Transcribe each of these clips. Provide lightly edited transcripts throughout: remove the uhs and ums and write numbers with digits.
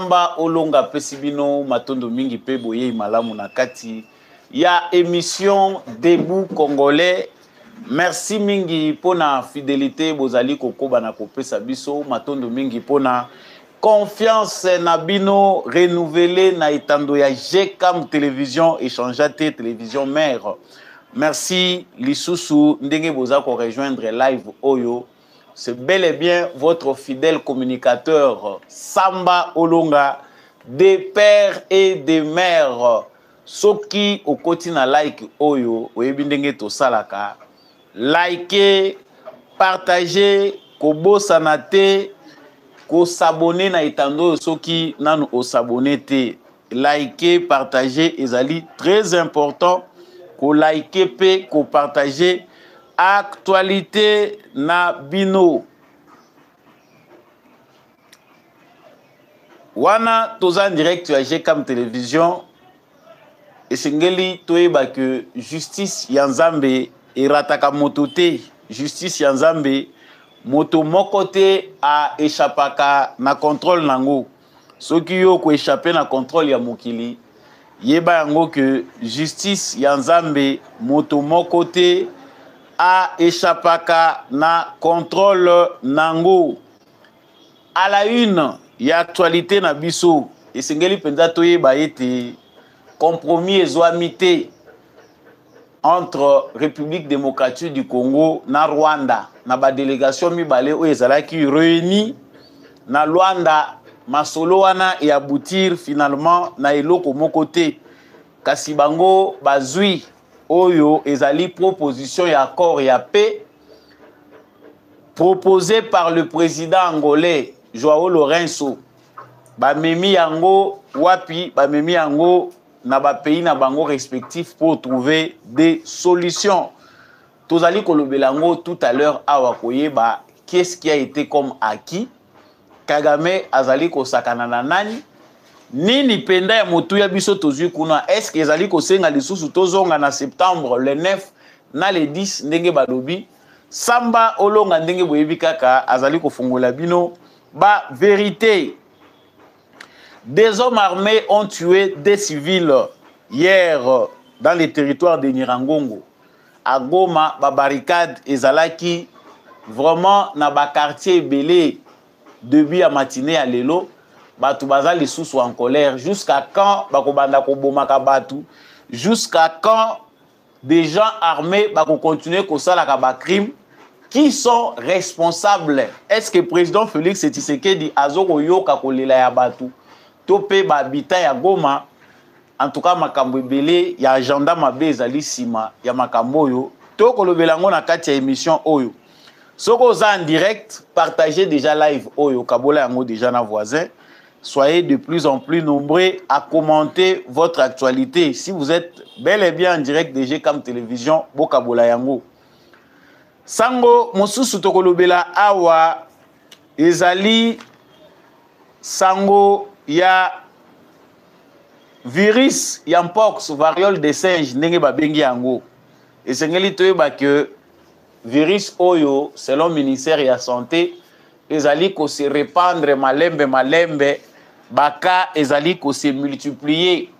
Samba Olonga Pesibino Matondo Mingi pe boye malamu na kati ya émission Debout Congolais. Merci mingi pona fidélité bozali kokoba na kopesa biso Matondo Mingi pona confiance na bino renouvelée na itando ya GCAM télévision échangeate télévision mère. Merci Lisusu ndenge boza ko rejoindre live Oyo. C'est bel et bien votre fidèle communicateur Samba Olonga des pères et des mères. Soki okoti na like Oyo, oyebi ndenge to salaka. Likez, partagez, kobosana te, ko s'abonner na itando soki nanu o s'abonner te. Likez, partagez, ezali très important. Ko likez pe, ko partagez. Actualité na bino. Wana toza en direct ya GCAM télévision. Et singeli toyeba que justice ya Nzambe erataka moto te. Justice ya Nzambe moto moko te a échappaka na contrôle nango. Soki yo ko échapper na contrôle ya mokili. Yeba yango que justice ya Nzambe moto moko te a échappaka na contrôle nango. À la une, il y a actualité na biso. Et singeli penza toyeba ete compromis ezwamité entre République démocratique du Congo na Rwanda. Na ba délégation mibale o ezalaki réunis na Rwanda. Masolo wana et aboutir finalement na eloko moko te. Kasi bango bazui Oyo ezali proposition ya accord ya paix proposé par le président angolais Joao Lourenço. Bamemi yango wapi, bamemi yango na ba pays na bango respectifs pour trouver des solutions. Tozali kolobelango tout à l'heure awa koyeba qu'est-ce qui a été comme acquis. Kagame azali kosakana na nani? Nini penda ya motu ya biso tozui kuna? Est-ce que ezali kosenga lisusu tozonga na septembre le 9 na le 10 ndenge balobi? Samba Olonga ndenge boyebi kaka azali kofungola bino ba vérité. Des hommes armés ont tué des civils hier dans les territoires de Nirangongo. À Goma, ba barricade ezalaki vraiment na ba quartier belé depuis à matinée à lelo. Batu bazali sous en colère. Jusqu'à quand bakobanda kobomaka batu? Jusqu'à quand des gens armés bako continuer kosala ka crime? Qui sont responsables? Est-ce que le président Félix Tshisekedi azoko yoka kolela ya batu? Topé ba habita ya Goma. En tout cas makambo ebele ya agenda mabe ezali sima ya makambo oyo. To kolobelango na kati ya émission oyo. Soko oza en direct, partagez déjà live Oyo Kabola yango déjà na voisin. Soyez de plus en plus nombreux à commenter votre actualité. Si vous êtes bel et bien en direct de GCAM télévision, Bokabola yango. Sango mosusu tokolobela awa ezali sango ya virus ya mpox variole des singes ndenge babengi yango. Esengeli toyeba que virus Oyo selon ministère ya santé ezali ko se répandre malembe baka ezali ko se multiplier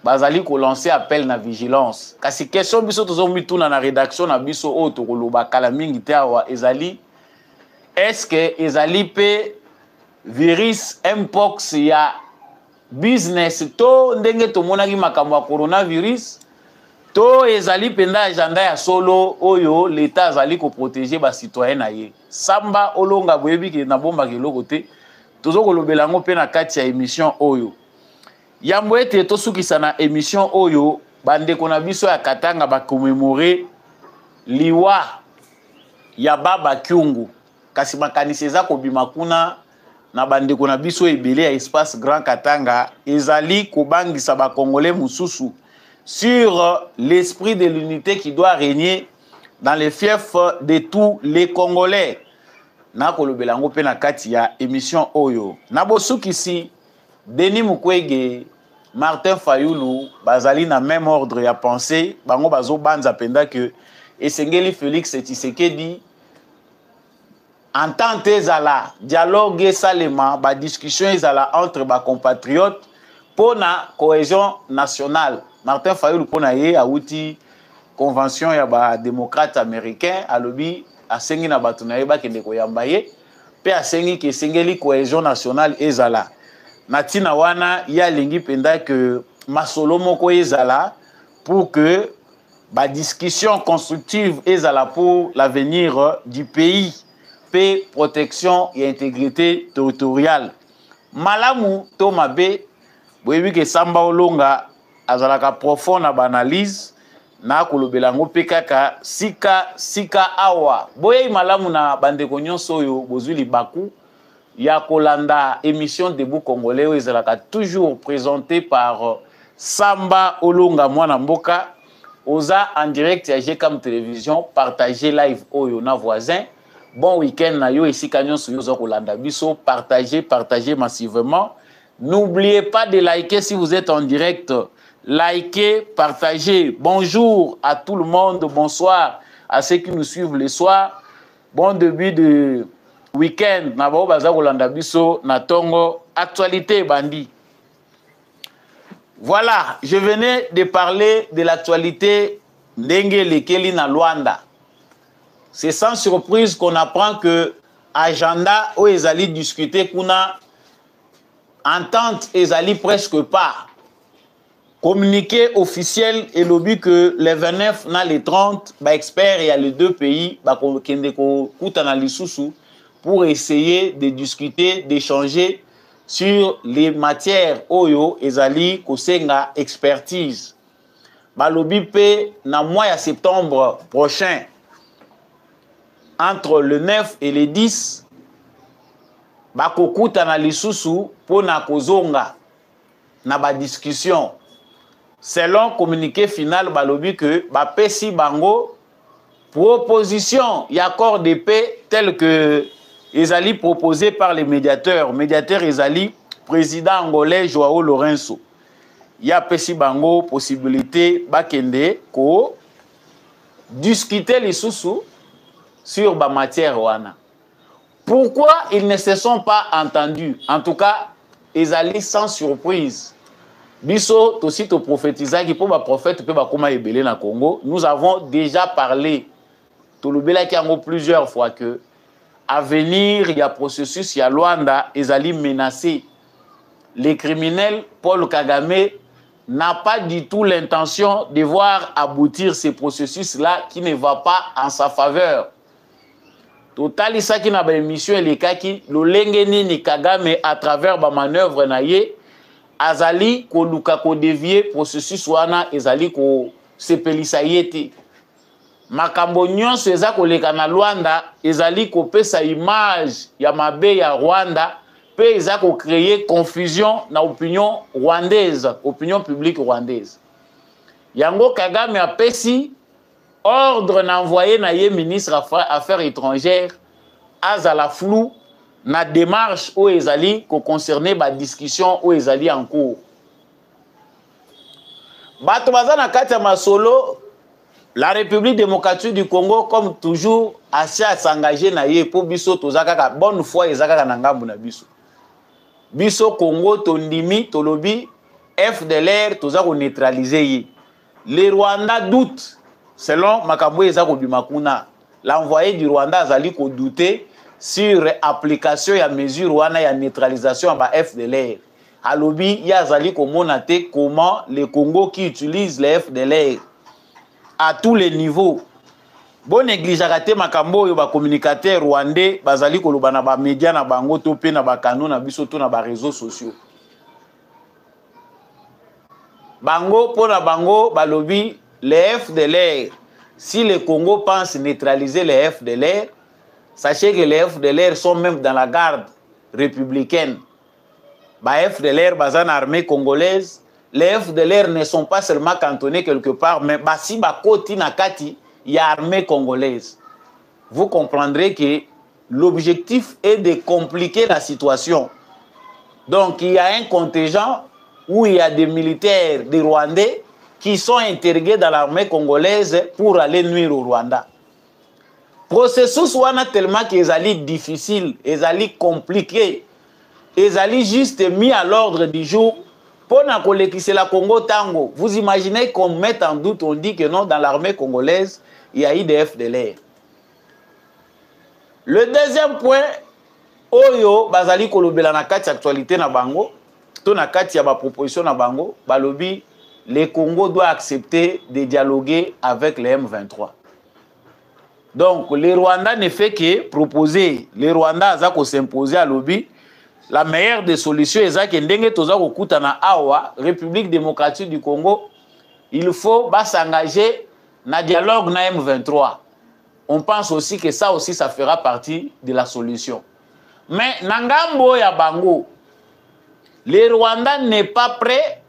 bazali ko lancer appel na vigilance. Kasi question biso tozo mituna na rédaction na biso o to koloba kala mingi te awa ezali est-ce que ezali pe virus mpox ya business to ndenge to monaki makambo ya coronavirus to ezali penda agenda ya solo Oyo l'état azali ko protéger ba citoyen na ye. Samba Olonga boyebi ke na bomba ke loko te tozo kolobela ngo pe na kati ya émission Oyo. Yambo ete to sukisa na émission Oyo bandeko na biso ya Katanga ba commémorer liwa ya Baba Kyungu. Kasi makanisi eza kobima kuna na bandeko na biso ebele ya espace Grand Katanga ezali kobangisa ba Congolais mususu sur l'esprit de l'unité qui doit régner dans les fiefs de tous les Congolais. Na kolobelango pe na kati ya émission Oyo. Na bosukisi Denis Mukwege, Martin Fayulu bazali na même ordre ya pensée, bango bazo banza penda que esengeli Félix Tshisekedi entente ezala, dialogue esalema, ba discussion ezala entre ba compatriotes pour la cohésion nationale. Martin Fayulu pour na ye auti convention ya ba démocrate américain alobi asengi na batu na ye bakende koyamba ye pe asengi ke sengeli cohésion nationale ezala. Natina wana ya lingi penda que masolo moko ezala pour que ba discussion constructive ezala pour l'avenir du pays, paix, protection et intégrité territoriale. Malamu to mabe, boyebi ke Samba Olonga azalaka profond na analyse na kolobelango pe kaka sika awa. Boye malamu na bandeko nyonso oyo bozwi libaku ya kolanda émission Debout Congolais oyo ezalaka toujours présenté par Samba Olonga mwana mboka. Oza en direct ya GCAM Télévision, partagez live oyo na voisin. Bon week-end na yo ici kanyon sur yo kolanda biso, partagez massivement. N'oubliez pas de liker si vous êtes en direct. Likez, partagez. Bonjour à tout le monde, bonsoir à ceux qui nous suivent le soir. Bon début de week-end na bao baza kolanda biso na tongo actualité bandi. Voilà, je venais de parler de l'actualité Ndenge Lekeli na Luanda. C'est sans surprise qu'on apprend que agenda où ezali discuter kuna entente ezali presque pas. Communiqué officiel et lobby que les 29 na les 30 ba experts et les deux pays ba kende ko kutana lisusu pour essayer de discuter, d'échanger sur les matières oyo ezali kosenga expertise. Balobi pe na mois de septembre prochain, entre le 9 et le 10, bakokuta na lisusu pour na kozonga na ba discussion. Selon communiqué final balobi que bapesi bango proposition y accord de paix tel que ezali proposé par les médiateurs. Médiateur ezali président angolais Joao Lourenço. Ya pesi bango possibilité bakende ko discuter les sous sur ba matière wana. Pourquoi ils ne se sont pas entendus? En tout cas, ezali sans surprise. Biso aussi to prophétisa qui pour ba prophète pe ba koma ebele na Congo. Nous avons déjà parlé tolobela ki ango plusieurs fois que à venir, il y a processus, il y a Luanda, ezali menacé. Les criminels, Paul Kagame, n'a pas du tout l'intention de voir aboutir ces processus-là qui ne va pas en sa faveur. Total, ça qui n'a pas émission et les cas qui, le lengeni ni Kagame à travers ba manœuvre naie, azali ko luka ko dévier processus wana ezali ko sepelisa yete. Makambo nyonso eza koleka na Luanda ezali kopesa image ya mabe ya Rwanda pe eza ko créer confusion na opinion rwandaise, opinion publique rwandaise. Yango Kagame apesi ordre na envoyé na ye ministre affaires étrangères azala flou na démarche o ezali ko concerner ba discussion o ezali en cours. Bato bazana kati ya masolo. La République démocratique du Congo, comme toujours, assez à s'engager na ye pour biso tozaka bonne foi ezaka na ngambu na biso. Biso Congo tondimi tolobi FDLR tozako neutraliser ye. Les Rwandais doutent selon makambo ezako bimakuna. L'envoyé du Rwanda azali ko douter sur application ya mesure wana ya neutralisation ba FDLR. Alobi ya azali ko monate comment le Congo qui utilise les FDLR à tous les niveaux. Bon négligeaka te makambo yo ba communicateur rwandais bazali koloba na ba média na bango to pe na ba canaux na biso to na ba réseaux sociaux. Bango pona bango balobi les FDLR. Si le Congo pense neutraliser les FDLR, sachez que les FDLR sont même dans la garde républicaine. Ba FDLR bazan armée congolaise. Les FDLR ne sont pas seulement cantonnés quelque part, mais si bakoti nakati, il y a armée congolaise. Vous comprendrez que l'objectif est de compliquer la situation. Donc il y a un contingent où il y a des militaires, des Rwandais, qui sont intégrés dans l'armée congolaise pour aller nuire au Rwanda. processus wana tellement que ezali difficile, ezali compliqué, ezali juste mis à l'ordre du jour pour na kolekise la Congo tango. Vous imaginez qu'on met en doute, on dit que non, dans l'armée congolaise, il y a eu des FDLR. Le deuxième point, oyo bazali kolobela na kati actualité na bango, to na kati ya ba proposition na bango, balobi le Congo doit accepter de dialoguer avec les M23. Donc le Rwanda ne fait que proposer, le Rwanda aza ko s'imposer à lobby. La meilleure des solutions est que ndenge toza ko kutana awa République démocratique du Congo, il faut s'engager na dialogue na M23. On pense aussi que ça aussi ça fera partie de la solution. Mais nangambo ya bango, le Rwanda n'est pas prêt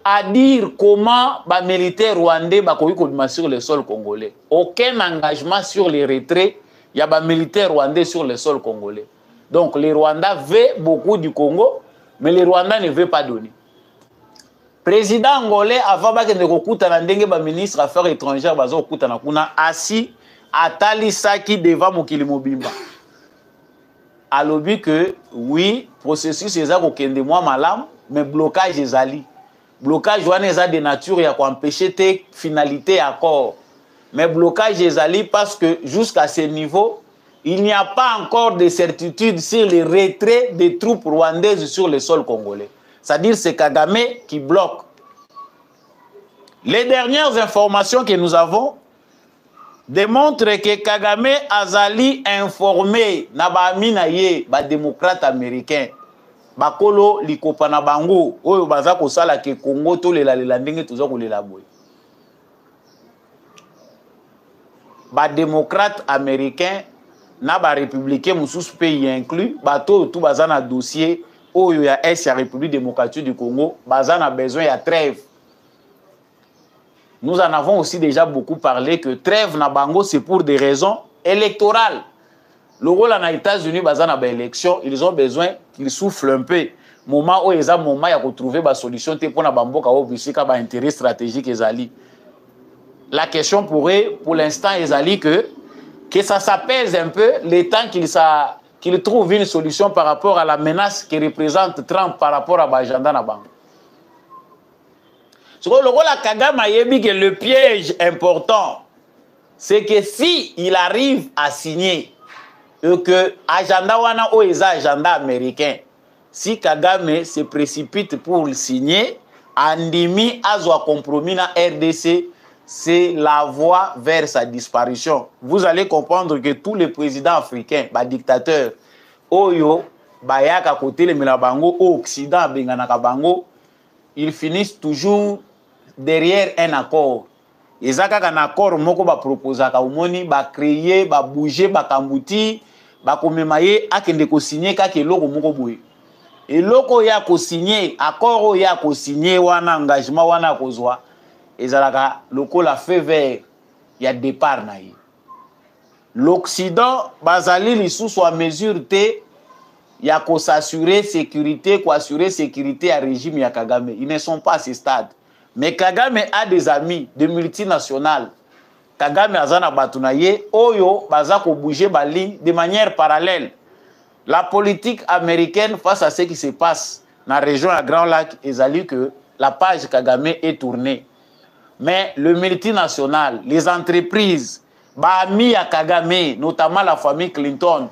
à dire comment les militaires rwandais sont sur le sol congolais. Aucun engagement sur les retraits, il y a des militaires rwandais sur le sol congolais. Donc les Rwandais veulent beaucoup du Congo, mais les Rwandais ne veulent pas donner. Président angolais, avant que le ministre des Affaires étrangères assis à Talisaki devant Mokili Mobimba. A lobby que oui, processus est de moi malam, mais blocage est ali. Blocage est de nature et empêcher tes finalités accord. Mais blocage est ali parce que jusqu'à ce niveau, il n'y a pas encore de certitude sur le retrait des troupes rwandaises sur le sol congolais. C'est-à-dire c'est Kagame qui bloque. Les dernières informations que nous avons démontrent que Kagame azali informé na ba minaye ba démocrate américain bakolo likopa na bango oyo baza ko sala ke Congo to lela ndenge toza ko lela boy. Ba démocrate américain na ba républicain mususu pays inclus bato tout baza na dossier oyo ya est ya République démocratique du Congo baza na besoin ya trêve. Nous en avons aussi déjà beaucoup parlé que trêve na bango c'est pour des raisons électorales. Le rôle en États-Unis baza na ba élection, ils ont besoin qu'ils soufflent un peu. Moment où ils ont moment ya ko trouver ba solution te pour na bamboka o bisika ba intérêt stratégique ezali. La question pourrait pour l'instant ezali que ça s'apaise un peu le temps qu'il trouve une solution par rapport à la menace que représente Trump par rapport à l'agenda na bango. Ce que le Kagame a dit que le piège important, c'est que si il arrive à signer et que agenda wana o eza agenda américain, si Kagame se précipite pour le signer, andimi azwa compromis na RDC, c'est la voie vers sa disparition. Vous allez comprendre que tous les présidents africains, les dictateurs, oyo, bayaka côté le Milabango, au Occident, benganaka bango, ils finissent toujours derrière un accord. Et ça, un accord, moko ba proposer ka umoni, ba créer, ba bouger, ba kambuti, ba komemaye, akende ko signer kake loko moko boye. Et loko ya ko signer, accord ya ko signer wana engagement wana kozwa. Ezalaka loko la fait vert ya départ na ye. L'Occident bazali lisusu a mesure te ya ko s'assurer sécurité, ko assurer sécurité à régime ya Kagame. Ils ne sont pas à ce stade. Mais Kagame a des amis de multinationales. Kagame azana batunaye oyo bazako bouger bali de manière parallèle. La politique américaine face à ce qui se passe dans la région à Grand Lac ezali que la page Kagame est tournée. Mais le multinational, les entreprises, Bami à Kagame, notamment la famille Clinton,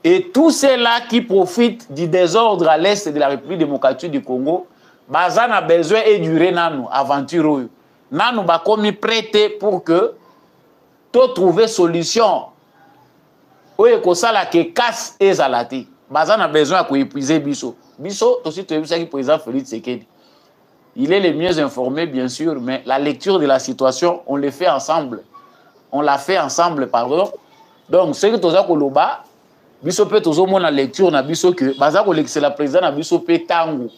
et tous ceux-là qui profitent du désordre à l'est de la République démocratique du Congo, Bazan a besoin de durer nanu aventure. Nanu ba komi prêté pour que tu trouves solution. Oye ko sala ke casse ezalati. Bazan a besoin de épuiser biso. Biso, aussi tu as vu ça qui président Félix Tshisekedi. Il est le mieux informé, bien sûr, mais la lecture de la situation, on le fait ensemble. On l'a fait ensemble, pardon. Donc, ce que tu as koloba, biso pe tozo mona lecture na biso que baza ko l'excella président na biso pe tango.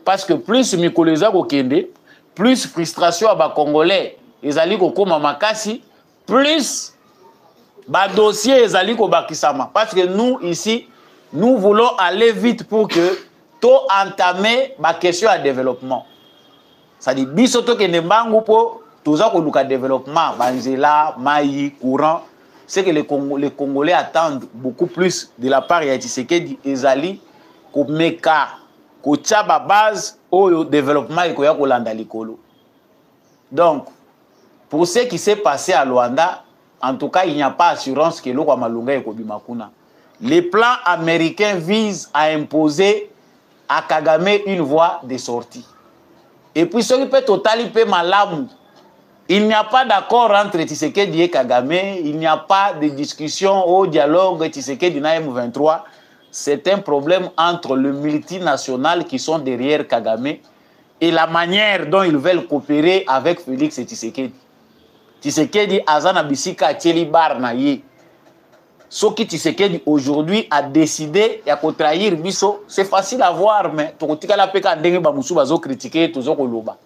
Parce que plus mikoleza ko kende, plus frustration à ba congolais, ezali ko koma makasi, plus ba dossier ezali ko bakisama. Parce que nous ici, nous voulons aller vite pour que to entamer ma question à développement. Ça dit biso to kende mbangu po tous le développement, banzela, maï, courant, c'est que les Congolais attendent beaucoup plus de la part de Tshisekedi Ezali, comme meka, comme tchaba base au développement et koya kolanda likolo. Donc, pour ce qui s'est passé à Luanda, en tout cas, il n'y a pas assurance que l'eau malunga et kobimakuna. Les plans américains visent à imposer à Kagame une voie de sortie. Et puis, ce qui peut totalement malamu. Il n'y a pas d'accord entre Tshisekedi et Kagame, il n'y a pas de discussion au dialogue Tshisekedi et M23. C'est un problème entre le multinational qui sont derrière Kagame et la manière dont ils veulent coopérer avec Félix Tshisekedi. Tshisekedi azana bisika tieli bar na ye. Ce qui Tshisekedi aujourd'hui a décidé de trahir biso, c'est facile à voir, mais tokotika peka ndenge ba musu bazo critiquer tozo koloba.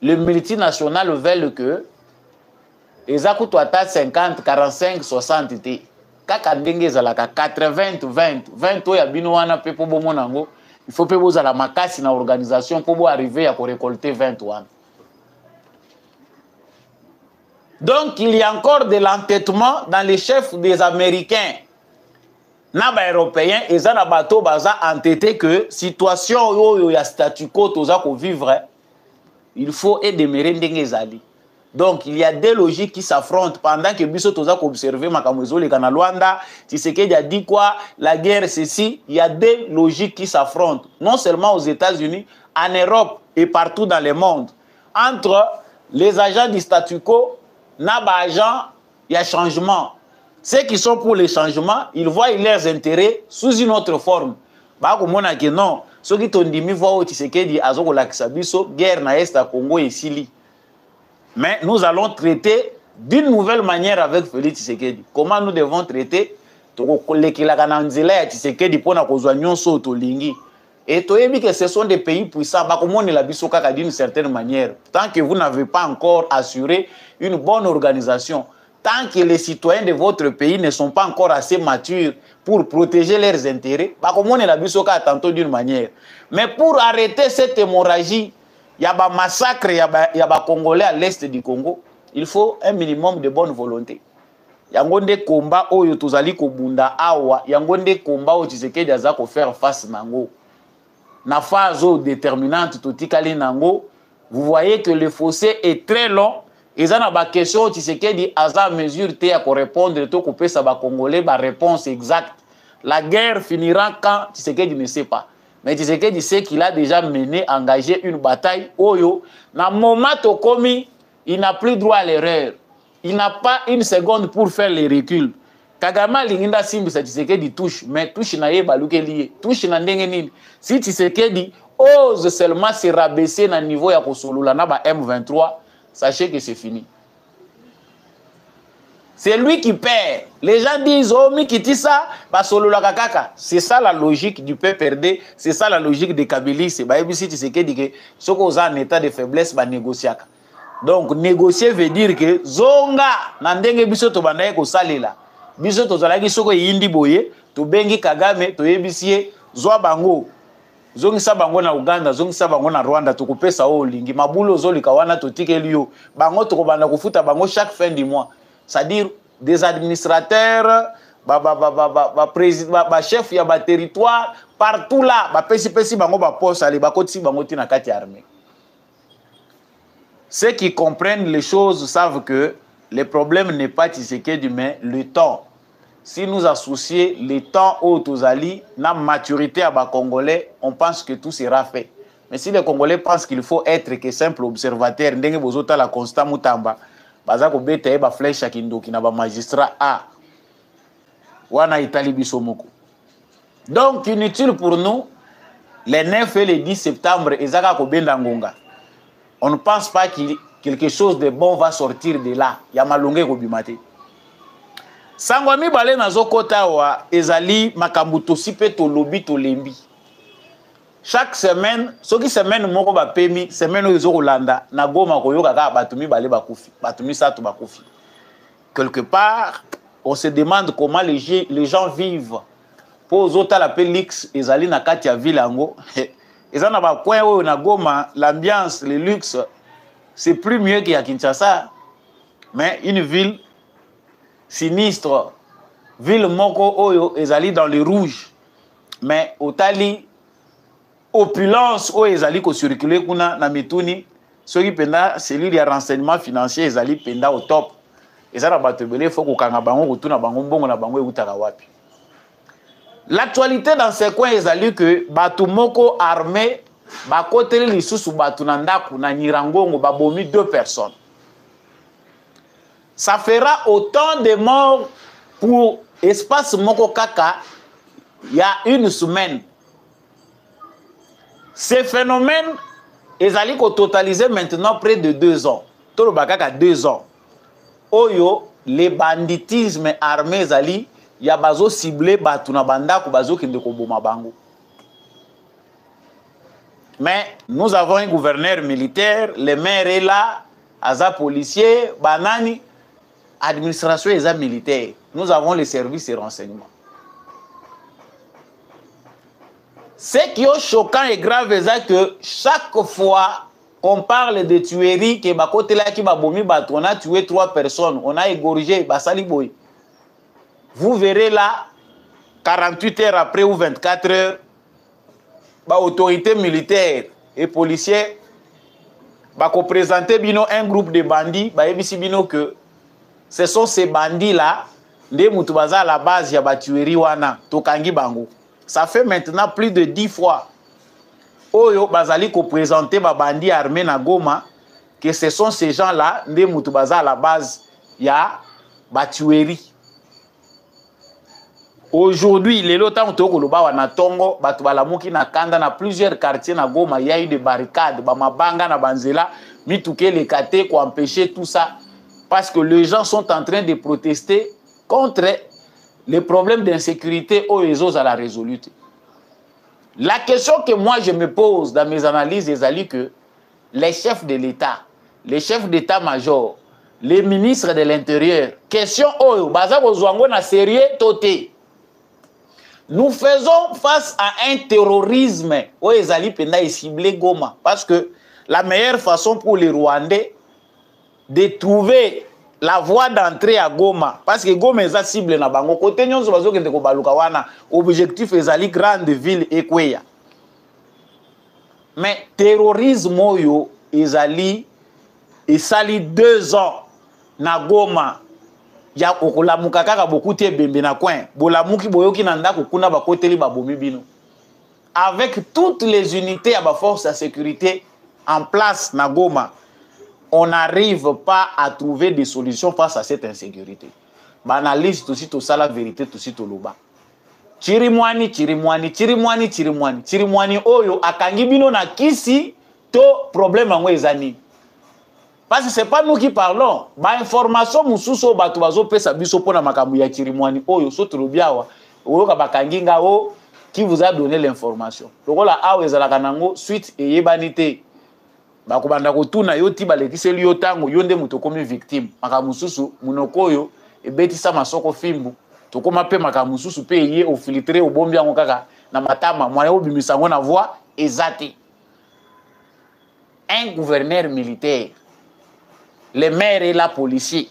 Le multinational veut que les akutu ata 50, 45, 60 te. Kaka ndenge zalaka 80, 20, 20 oya bino wana pe po bomonango. Il faut pe bozala makasi na organisation pour arriver à récolter 20 wana. Donc il y a encore de l'entêtement dans les chefs des Américains. Naba Européens, et ça na bateau baza entêté que situation yo ya statu quo toza ko vivre. Il faut demeurer ndengezali. Donc, il y a des logiques qui s'affrontent pendant que Bisso Toza observé Makamozo le Ghana Luanda, Tshisekedi a dit quoi, la guerre, ceci. Il y a des logiques qui s'affrontent, non seulement aux États-Unis, en Europe et partout dans le monde. Entre les agents du statu quo, Naba agents, il y a changement. Ceux qui sont pour les changements, ils voient leurs intérêts sous une autre forme. Bah, comme on a dit non. Ceux qui t'ont dit, voient Tshisekedi azoko lakisa biso, guerre na est à Congo et Sili. Mais nous allons traiter d'une nouvelle manière avec Félix Tshisekedi. Comment nous devons traiter? Tshisekedi pour na kozwa nyonso tolingi. Et toyebi que ce sont des pays puissants, bah comment on la biso kaka d'une certaine manière. Tant que vous n'avez pas encore assuré une bonne organisation, tant que les citoyens de votre pays ne sont pas encore assez matures pour protéger leurs intérêts, bah comme on est la bisoka tantôt d'une manière. Mais pour arrêter cette hémorragie, il y a un massacre, il y a des Congolais à l'est du Congo, il faut un minimum de bonne volonté. Il y a un combat où il y a un combat awa, il y a un combat où Tshisekedi a faire face nango. Na phase déterminante totikali nango, vous voyez que le fossé est très long. Et ça n'a pas question Tshisekedi à mesure pour répondre tout couper ça va congolais ba réponse exacte. La guerre finira quand Tshisekedi ne sait pas. Mais Tshisekedi sait qu'il a déjà mené, engagé une bataille. Oyo, na moment tokomi, il n'a plus droit à l'erreur. Il n'a pas une seconde pour faire les reculs. Kagama linginda simbi sa Tshisekedi touche, mais touche na ye baluke lié. Touche na ndenge nini. Si Tshisekedi ose seulement se rabaisser na niveau ya kosolula na ba M23, sachez que c'est fini. C'est lui qui perd. Les gens disent, oh, Mikitissa, Basolula Kakaka. C'est ça la logique du PPRD, c'est ça la logique de Kabylie. C'est Baïbisi Tshisekedi que ce qu'on a en état de faiblesse, va négocier. Donc, négocier veut dire que Zonga, Nandenge Biso Tobandaye ko salela. Biso Tozalaki Soko Yindi Boye, to Bengi Kagame, to Yebisie, Zwa Bango. Zongisa bango na Uganda, zongisa bango na Rwanda, tukupesa o lingi. Mabulo zoli kawana totike liyo. Bango tukobanda kufuta bango chaque fin du mois. C'est-à-dire des administrateurs, chefs ya ba territoire, partout là, pesi bango ba poste ali ba koti bango tina kati armée. Ceux qui comprennent les choses savent que le problème n'est pas Tshisekedi mais le temps. Si nous associons le temps aux Tozali, la maturité à bas Congolais, on pense que tout sera fait. Mais si les Congolais pensent qu'il faut être que simple observateur, ndenge bozota la constat mutamba, baza ko beta ba flèche kindoki na ba magistrat a wana itali bisomoko. Donc inutile pour nous les 9 et les 10 septembre ezaka ko benda ngonga. On ne pense pas qu'il quelque chose de bon va sortir de là. Ya malonge ko bimate. Sangwami bale nazo kota wa ezali makambuto sipe to lobi to lembi. Chaque semaine, ce qui semaine moko ba pemi, semaine ozo kolanda na goma koyoka ka batumi bale bakufi, batumi sato bakufi. Quelque part, on se demande comment les gens vivent. Pour zota la Pélix ezali na kati ya ville ango. Ezana ba coin oyo na goma, l'ambiance, le luxe, c'est plus mieux qu'à Kinshasa. Mais une ville sinistre, ville moko oyo ezali dans le rouge. Mais otali opulence oyo ezali ko circuler kuna na mituni, soki penda cellule ya renseignement financier ezali penda au top. Ezala bato belé faut ko kanga bango kutuna bango mbongo na bango eutaka wapi. L'actualité dans ces coins ezali que bato moko armé ba koteli lisusu bato na ndaku na Nirangongo babomi 2 personnes. Ça fera autant de morts pour espace moko kaka il y a une semaine. Ces phénomènes ezali ko totaliser maintenant près de 2 ans. Tolo bakaka 2 ans. Oyo les banditismes armés ezali ya bazo ciblé batu na bandako bazo kende ko boma bango. Mais nous avons un gouverneur militaire, le maire est là, aza policier, banani, administration est militaire. Nous avons les services et renseignements. Ce qui est choquant et grave, c'est que chaque fois qu'on parle de tuerie, que on a tué 3 personnes, on a égorgé Basali Boy. Vous verrez là, 48 heures après ou 24 heures, autorités militaires et policiers présenter un groupe de bandits, que ce sont ces bandits-là, à la base, il y a tuerie wana, tokangi bango. Ça fait maintenant plus de 10 fois. Oyo bazali ko présenter ba bandits armés na Goma que ce sont ces gens-là, à la base, il y a ba tuerie. Aujourd'hui, les lotants Tokoloba na Tongo, Batubalamuki na Kanda, na plusieurs quartiers na Goma, il y a eu des barricades, Bamabanga na Banzela, Mitouke les Kate, pour empêcher tout ça. Parce que les gens sont en train de protester contre les problèmes d'insécurité aux réseaux à la résolution. La question que moi je me pose dans mes analyses, c'est que les chefs de l'État, les chefs d'état-major, les ministres de l'Intérieur, question oyo, baza kozwango na sérieux toté. Nous faisons face à un terrorisme où ezali penda ciblé Goma. Parce que la meilleure façon pour les Rwandais de trouver la voie d'entrée à Goma, parce que Goma est cible na bango, côté nyonso bazo kende ko baluka wana, objectif ezali grande ville Ekweya. Mais terrorisme oyo ezali esali 2 ans na Goma. Ya okolamuka kaka beaucoup te bembe na coin bolamuki boyoki na ndako kuna bakoteli babomi bino avec toutes les unités à ba force de sécurité en place na Goma, on n'arrive pas à trouver des solutions face à cette insécurité. Banalise tout sito ça la vérité tout sito loba chirimwani oyo akangi bino na kisi to problème ngo ezani. Parce que ce n'est pas nous qui parlons. Ba information mususo batu bazo pesa biso pona makambu ya chirimwani oyo so trobiawa oyo ka bakanginga o qui vous a donné l'information. Lokola awe ezalaka nango suite eyebanité. Ba ko banda ko tuna yo ti balekiseli yo tango yo nde muto komi victime. Makambu mususu munokoyo ebetisa masoko fimbu. Tokoma pe makambu mususu pe ye o filtrer o bombi yango kaka na matama mwana obimisa ngo na voix ezate. Un gouverneur militaire, les maires et la policier,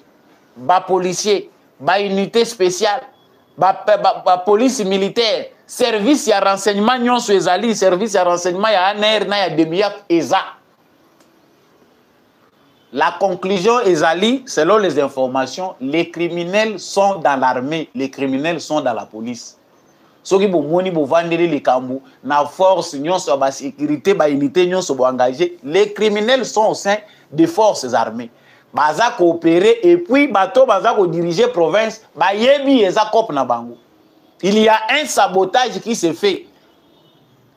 unité spéciale, police militaire, service ya renseignement nyonso ezali, service ya renseignement ya ANR na ya demiap eza. La conclusion ezali, selon les informations, les criminels sont dans l'armée, les criminels sont dans la police. Soki bo moni bo vandeli les kambu na force nyonso ba sécurité ba unité nyonso bo engagé, les criminels sont au sein des forces armées. Baza coopérer et puis bato baza ko diriger province ba yebi eza kop na bango. Il y a un sabotage qui se fait.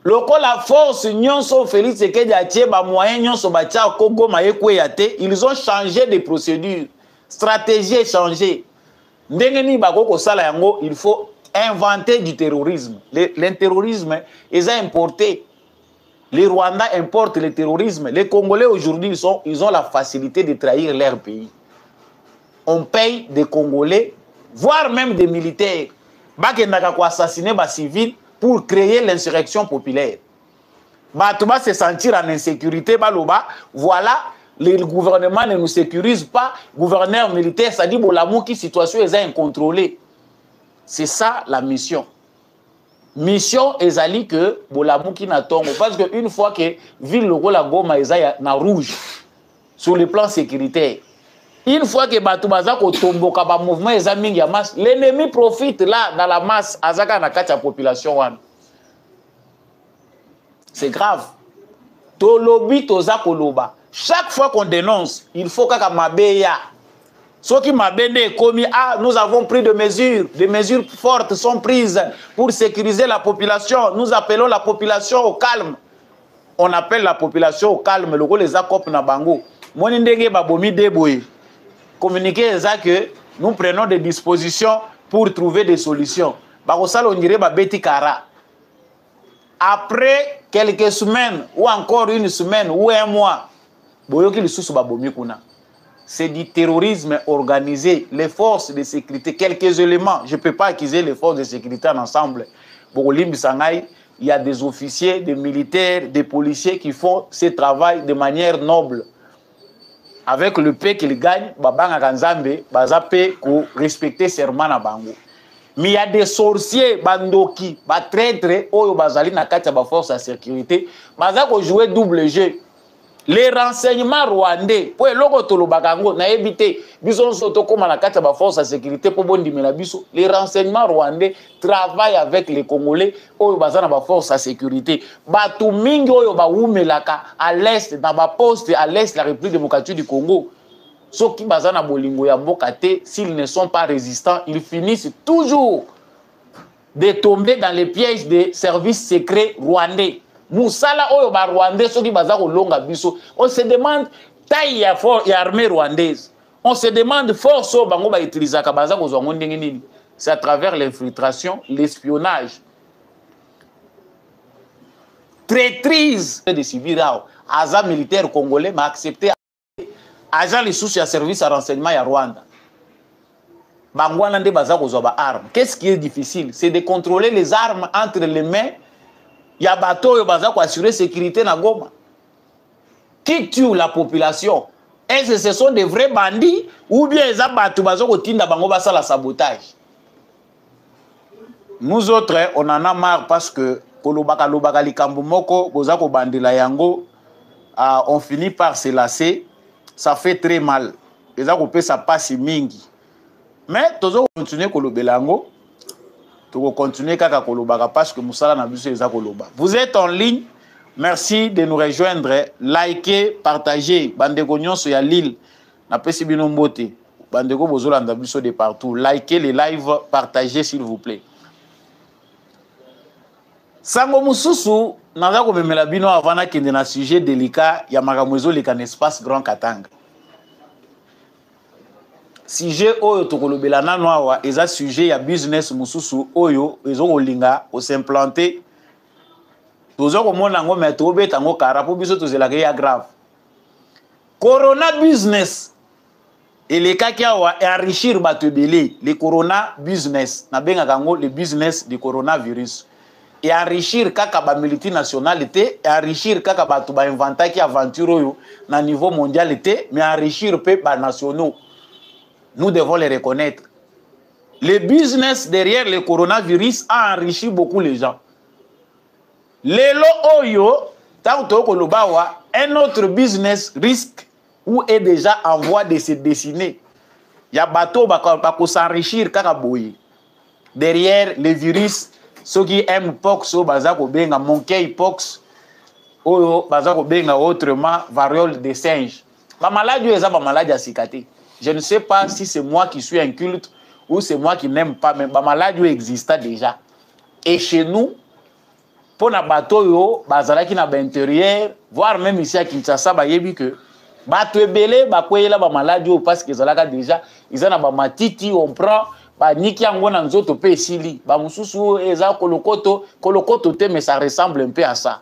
Loko la force nyonso Félix Tshisekedi atie ba moyen nyonso ba tia Kongo Maekweya te, ils ont changé de procédure, stratégie changé. Ndengeni bako ko sala yango, il faut inventer du terrorisme. Le est importé. Les Rwandais importent le terrorisme. Les Congolais aujourd'hui, ils ont la facilité de trahir leur pays. On paye des Congolais, voire même des militaires, pour assassiner des civils pour créer l'insurrection populaire. Bah, tu vas se sentir en insécurité, voilà, le gouvernement ne nous sécurise pas, gouverneur militaire, ça dit que la situation est incontrôlée. C'est ça la mission. Mission est que Bolamouki na tongo. Parce qu'une fois que ville le la Goma est na rouge, sur le plan sécuritaire, une fois que Batoubaza ko tombo kaba mouvement est mingi ya masse, l'ennemi profite là dans la masse azaka na kati ya population wan. C'est grave. Tolobi toza koloba. Chaque fois qu'on dénonce, il faut kaka mabeya. Ceux qui m'ont commis, nous avons pris des mesures fortes sont prises pour sécuriser la population. Nous appelons la population au calme. On appelle la population au calme. Le les accords na bango. Monindenge babomi deboye. Communiquer que nous prenons des dispositions pour trouver des solutions. Bakosala on dirait babeti kara. Après quelques semaines ou encore une semaine ou un mois, boyoki lisusu babomi kuna. C'est du terrorisme organisé. Les forces de sécurité, quelques éléments, je ne peux pas accuser les forces de sécurité en ensemble. Il y a des officiers, des militaires, des policiers qui font ce travail de manière noble. Avec le paix qu'ils gagnent, Babanga Kanzambe, Bazape, pour respecter serment na bango. Mais il y a des sorciers, bandoki, traîtres, oyo bazali na kati ya force de sécurité, bazako jouer double jeu. Les renseignements rwandais, pour le tolobakango, na évité, bison soto comme la carte de force de sécurité pour bon dimela biso. Les renseignements rwandais travaillent avec les Congolais, oyo bazana ba force de sécurité. Batu mingi oyo ba umelaka à l'est, dans ba poste à l'est de la République démocratique du Congo. Ceux qui bazana bolingo ya mbokate, s'ils ne sont pas résistants, ils finissent toujours de tomber dans les pièges des services secrets rwandais. Moussala oyo ba rwandais soki bazako longa biso. On se demande taille ya armée rwandaise. On se demande force o bango ba utiliser ka bazako zongo ndenge nini. C'est à travers l'infiltration, l'espionnage. Traîtrise des civils agents militaires congolais m'a accepté agent les sous ya service à renseignement ya Rwanda. Bango nande bazako zo ba armes. Qu'est-ce qui est difficile? C'est de contrôler les armes entre les mains. Il y a bateau qui va assurer la sécurité na Goma. Qui tue la population? Est-ce que ce sont des vrais bandits ou bien ils ont bateau qui tinda bango basa la sabotage? Nous autres, on en a marre parce que kolobaka lobaka likambo moko boza ko bandila yango, on finit par se lasser. Ça fait très mal. Les gens qui ça passe mingi. Mais toujours continuer kolobelango. Continuer parce que Moussala n'a plus koloba. Vous êtes en ligne. Merci de nous rejoindre. Likez, partagez. Bandeko nyonso ya Lille. Na pesi bino mbote. Bandeko bozolanda biso de partout. Likez les lives, partagez s'il vous plaît. Sango mususu naza ko memela bino avana kende na sujet délicat ya makamwezo leka espace Grand Katanga. Sujet oyo tokolobela nano awa eza sujet ya business mususu oyo ezo kolinga o s'implanter tozo komona ngo meto obeta ngo kara po biso tozelaka ya grave. Corona business elekaki awa enrichir bato ebele. Le corona business na bengaka ngo le business du coronavirus et enrichir kaka ba multinationalité, enrichir kaka bato ba inventaki aventure oyo na niveau mondial té, mais enrichir pe ba nationaux. Nous devons les reconnaître. Le business derrière le coronavirus a enrichi beaucoup les gens. Lelo oyo, tanto kolobawa, un autre business risque ou est déjà en voie de se dessiner. Il y a bateau bako s'enrichir kakaboyi. Derrière le virus, ceux qui aiment pox, bazako benga monkeypox, oyo bazako benga autrement variole de singe. La maladie est une maladie à cicater. Je ne sais pas si c'est moi qui suis inculte ou c'est moi qui n'aime pas, mais la maladie existe déjà. Et chez nous, pour les bateaux, bazalaki na l'intérieur, voire même ici à Kinshasa, bayebi que bateau belé, bakoye la maladie parce que zalaka déjà, ils ont na matiti, on prend, ba niki yango na nzoto pe esili, ba mususu eza kolokoto te, mais ça ressemble un peu à ça.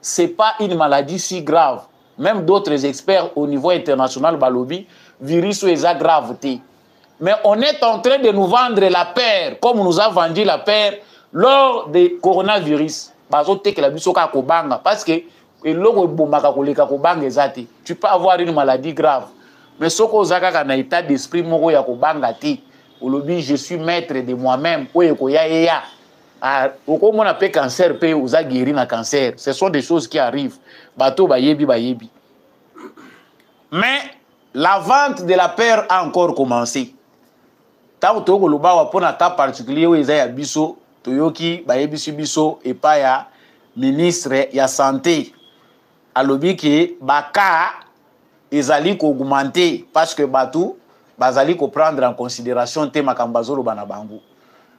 C'est pas une maladie si grave. Même d'autres experts au niveau international balobi virus est grave. Mais on est en train de nous vendre la peur, comme on nous a vendu la peur lors des coronavirus. Parce que et loko bomaka koleka kobanga ezate. Tu peux avoir une maladie grave. Mais soko ozaka kana état d'esprit moko ya kobanga ti. Olobi je suis maître de moi-même. Oye koya eya. Oko mona pe cancer pe oza guéri na cancer. Ce sont des choses qui arrivent. Bato bayebi bayebi. Mais la vente de la peur a encore commencé. Tant que le bas pour un cas particulier où ils ont biso, toyoki, bayebisu biso et pas ya ministre ya santé. Alobi ki baka ezali ko augmenter parce que batu bazali ko prendre en considération te makambazolo bana bangu.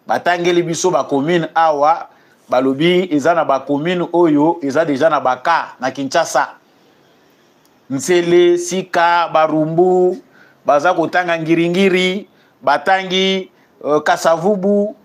Batangeli biso ba commune awa balobi ezana ba commune oyo eza déjà na baka na Kinshasa. Nsele, Sika, Barumbu, baza kotanga ngiringiri, batangi Kasavubu,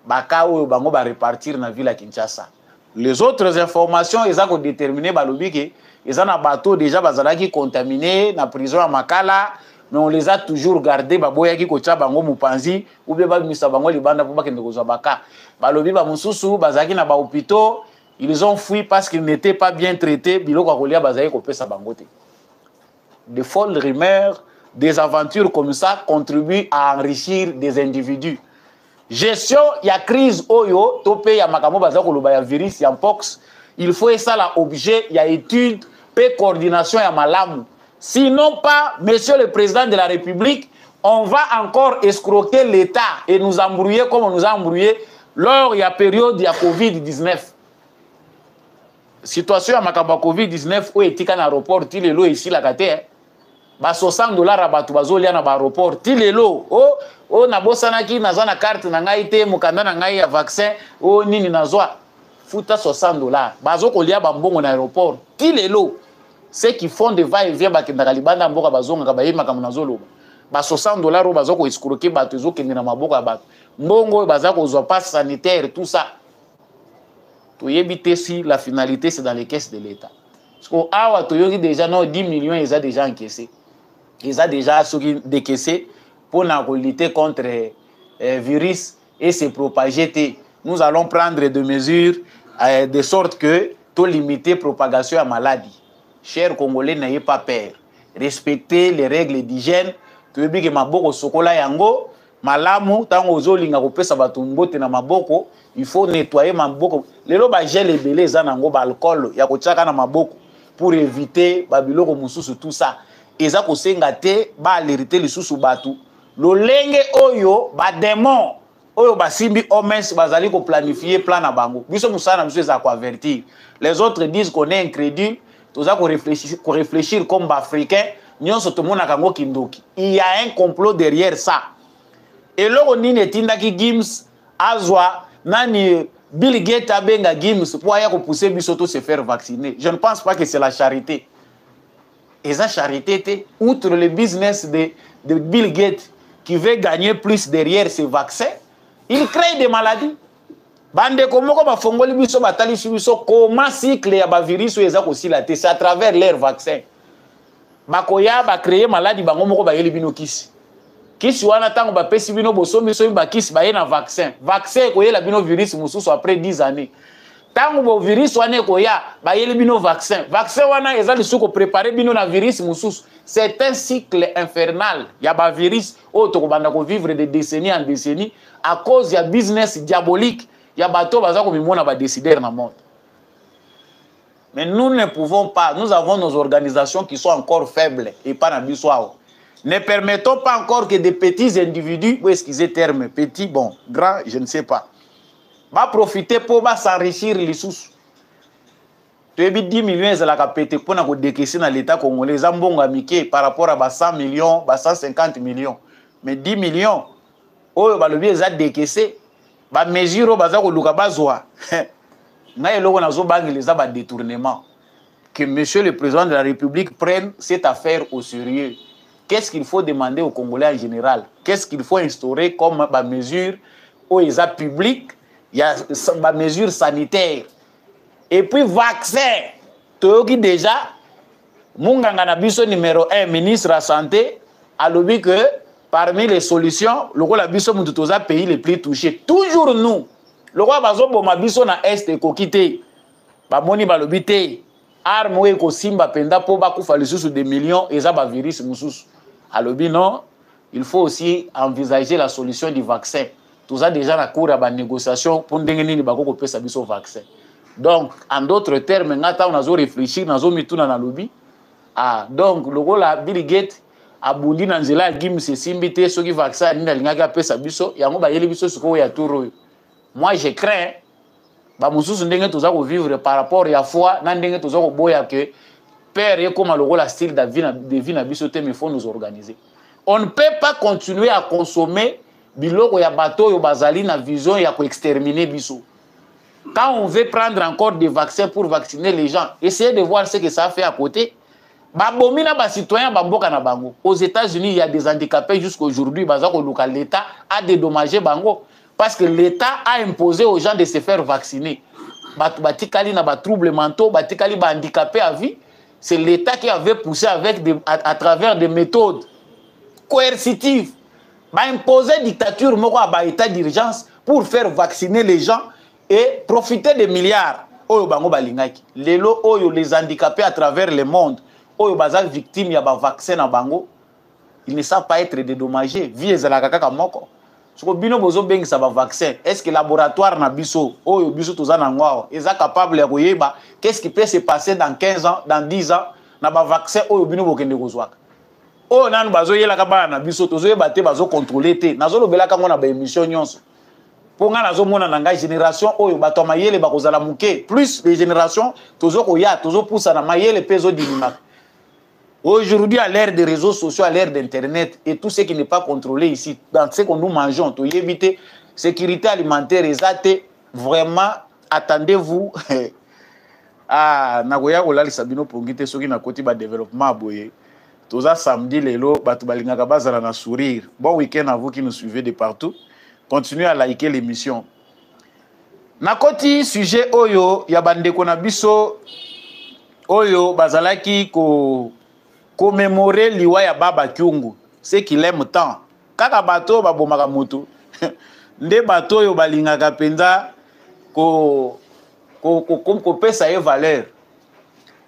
baka oyo bango ba repartir na ville à Kinshasa. Les autres informations eza ko déterminer balobi ke eza na bateau déjà bazalaki contaminé na prison à Makala, mais on les a toujours gardés baboyaki ko tia bango mupanzi ou bien ba misa bango libanda pour bakende kozwa baka. Balobi ba mususu bazaki na ba hôpitaux, ils ont fui parce qu'ils n'étaient pas bien traités, biloko akolia bazaki ko pesa bango te. Des folles rumeurs, des aventures comme ça contribuent à enrichir des individus. Gestion, il y a crise oyo, topé ya makamo bazako loba ya virus ya mpox, il faut ça là objet, il y a étude, pe coordination ya malamu. Sinon pas, monsieur le président de la République, on va encore escroquer l'État et nous embrouiller comme on nous a embrouillé lors il y a période il y a Covid-19. Situation ya makamba Covid-19 où etika na aéroport tilelo ici la kate ba $60 à batu bazolia na ba aéroport tilelo o na bosanaki naza na carte na ngai te mukanda na ngai ya vaccin o nini nazwa futa $60 bazo kolia ba mbongo na aéroport tilelo ceux qui font des va-et-vient bakenda libanda mboka bazonga ba yema kama nazolo ba $60 o bazo ko escroquer batu zo kende na maboko ya batu mbongo baza ko zo passe sanitaire tout ça. Tu éviter si la finalité c'est dans les caisses de l'État. Parce que awa toyoki déjà non 10 millions ils ont déjà encaissé. Ils ont déjà décaissé pour lutter contre virus et se propager. Nous allons prendre des mesures de sorte que tout limiter la propagation de la maladie. Chers Congolais, n'ayez pas peur. Respectez les règles d'hygiène. Tu veux que maboko sokola yango malamu tango ozolinga kopesa bato mbote na maboko, il faut nettoyer maboko. Lelo ba gel ebele za nango ba alcool ya kotiaka na maboko pour éviter ba biloko mususu tout ça. Eza ko senga te ba alerter lisusu batu. Lolenge oyo ba démon oyo ba simbi omens bazali ko planifier plan na bango. Biso musana biso eza ko avertir. Les autres disent qu'on est incrédule, toza ko réfléchir comme ba africain, nyonso to mona kango kindoki. Il y a un complot derrière ça. Et là, on dit que Gims azwa nani Bill Gates abenga Gims pour aller pousser bisoto se faire vacciner. Je ne pense pas que c'est la charité. Et ça charité, outre le business de Bill Gates qui veut gagner plus derrière ces vaccins, il crée des maladies. Bande komoko ba fongoli biso batali biso comment cycle ya ba virus eza ko silate c'est à travers leur vaccin. Bakoya ba créer maladie bango moko ba yeli bino kisi. Kisi wana tango ba pesi bino bosomi so ba kisi ba yena vaccin. Vaccin ko yela bino virus mususu après 10 années. Tango bo virus wana ko ya ba yeli bino vaccin. Vaccin wana ezali suko préparer bino na virus mususu. C'est un cycle infernal. Ya ba virus o to ko banda ko vivre de décennies en décennies à cause ya business diabolique. Ya bato baza ko mimona ba décider na monde. Mais nous ne pouvons pas, nous avons nos organisations qui sont encore faibles et pas na biso. Ne permettons pas encore que des petits individus, ou excusez le terme, petit, bon, grand, je ne sais pas, va profiter pour s'enrichir les sous. Tu as 10 millions de la capacité pour nous décaisser dans l'État congolais, les ambons amiqués par rapport à 100 millions, 150 millions. Mais 10 millions, oh, le bien est décaissé, bah mesure, bah ça qu'on l'a besoin. Mais là, on a besoin de détournement. Que Monsieur le Président de la République prenne cette affaire au sérieux. Qu'est-ce qu'il faut demander aux Congolais en général? Qu'est-ce qu'il faut instaurer comme mesure aux publiques? Il y a des mesures sanitaires. Et puis, vaccin. Tu déjà, Munganga Nabiso numéro 1, ministre de la Santé, a dit que parmi les solutions, le roi Nabiso Moutotoza pays les plus touchés. Toujours nous. Le roi Bazo Bomabiso na Est et Kokite. Bamoni Balobite. arme oyo ekosimba penda po bakufa lisusu des millions eza ba virus mususu alobi non il faut aussi envisager la solution du vaccin toza déjà na cours ya ba négociation pour ndenge nini bakoko pesa biso vaccin donc en d'autres termes ngata on azo réfléchir nazo mituna na lobi donc lokola Bill Gates abundi na nzela ya Gims esimbi te soki vaccin nini alingaki apesa biso yango bayeli biso sikoyo ya tour oyo moi je crains ba mususu ndenge toza ko vivre par rapport ya foi na ndenge toza ko boya que père et comme lokola style de vie na biso te mais faut nous organiser on ne peut pas continuer à consommer biloko ya bato yo bazali na vision ya ko exterminer biso quand on veut prendre encore des vaccins pour vacciner les gens essayez de voir ce que ça fait à côté. Babomina ba citoyens bamboka na bango. Aux États-Unis, il y a des handicapés jusqu'aujourd'hui, l'État a dédommagé bango parce que l'État a imposé aux gens de se faire vacciner. Batikali na ba troubles mentaux, batikali ba handicapés à vie, c'est l'État qui avait poussé avec à travers des méthodes coercitives. Ba imposer dictature moko ba état d'urgence pour faire vacciner les gens et profiter des milliards. Oyo bango balingaki. Lelo oyo les handicapés à travers le monde. Oyo baza victime ya ba vaccin na bango, ils ne savent pas être dédommagés. Vie ezalaka kaka moko. Soko bino bozo bengisa ba vaccin, est-ce que laboratoire na biso, oyo biso toza na ngwao, eza capable ya koyeba qu'est-ce qui peut se passer dans 15 ans, dans 10 ans na ba vaccin oyo bino bokende kozwaka. Oyo nanu bazo yela ka bana na biso tozo yeba te bazo contrôler te. Nazo lobela ka ngona ba émission nyonso. Pour nga nazo mona nanga génération oyo bato mayele bakozala muke, plus les générations tozo koya, tozo poussa na mayele pezo dinimaka. Aujourd'hui, à l'ère des réseaux sociaux, à l'ère d'Internet, et tout ce qui n'est pas contrôlé ici, dans ce que nous mangeons, tout y éviter, sécurité alimentaire, vraiment, attendez-vous. Nagoya Olali Sabino Pongite, ceux qui n'ont pas de développement à Boye. Tout ça, samedi, lelo, Batubalinga Kabazala na sourire. Bon week-end à vous qui nous suivez de partout. Continuez à liker l'émission. Nakoti, sujet Oyo, Yabande Konabiso, Oyo, Bazalaki, commémorer liwa ya Baba Kyungu, c'est qu'il aime tant. Kaka bato babomaka moto. Nde bato yo balingaka penza ko pesa ye valeur.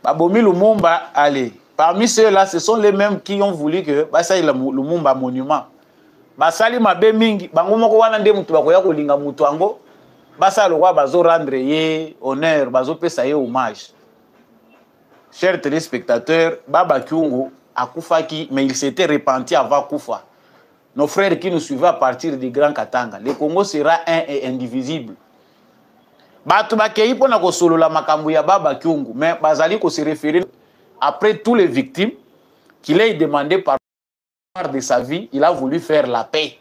Babomi Lumumba, allez. Parmi ceux-là, ce sont les mêmes qui ont voulu que basa Lumumba monument. Basali mabe mingi, bango moko wana nde mutu bakoya kolinga mutu ango, basa lokwa bazo rendre ye honneur, bazo pesa ye hommage. Chers téléspectateurs, Baba Kyungu a Koufaki, mais il s'était repenti avant Koufa. Nos frères qui nous suivaient à partir du Grand Katanga, le Congo sera un et indivisible. Batubakei pour na solo la makambu ya Baba Kyungu, mais Bazali ko se référer après tous les victimes qu'il ait demandé par de sa vie, il a voulu faire la paix.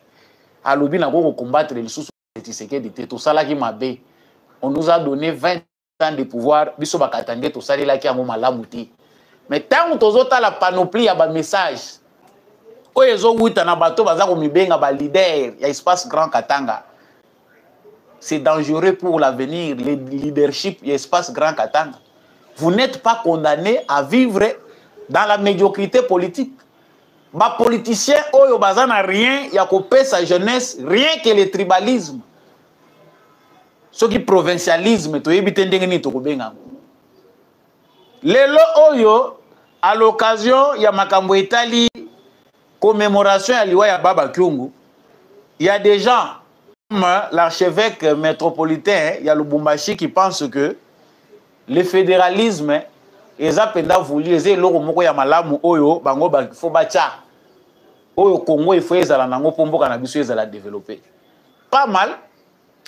À l'obi na ko combattre les sous Tshisekedi de tout ça là qui m'a bé. On nous a donné 20 de pouvoir, biso bakatande to salela ki ango malamu te. Mais tant tozota la panoplie ya ba message. Oyezo wuta na bato baza ko mibenga ba leader ya espace Grand Katanga. C'est dangereux pour l'avenir, le leadership ya espace Grand Katanga. Vous n'êtes pas condamné à vivre dans la médiocrité politique. Ba politicien oyo baza na rien ya ko pesa jeunesse, rien que le tribalisme. Ce qui provincialisme, to yebite ndenge ni to kobenga. Lelo oyo à l'occasion ya makambo etali commémoration ya liwa ya Baba Kyungu, il y a des gens comme l'archevêque métropolitain ya Lubumbashi qui pensent que le fédéralisme eza penda voulu eza eloko moko ya malamu oyo bango ba fo bacha oyo Congo il faut ezala nango pomboka na biso ezala développer. Pas mal.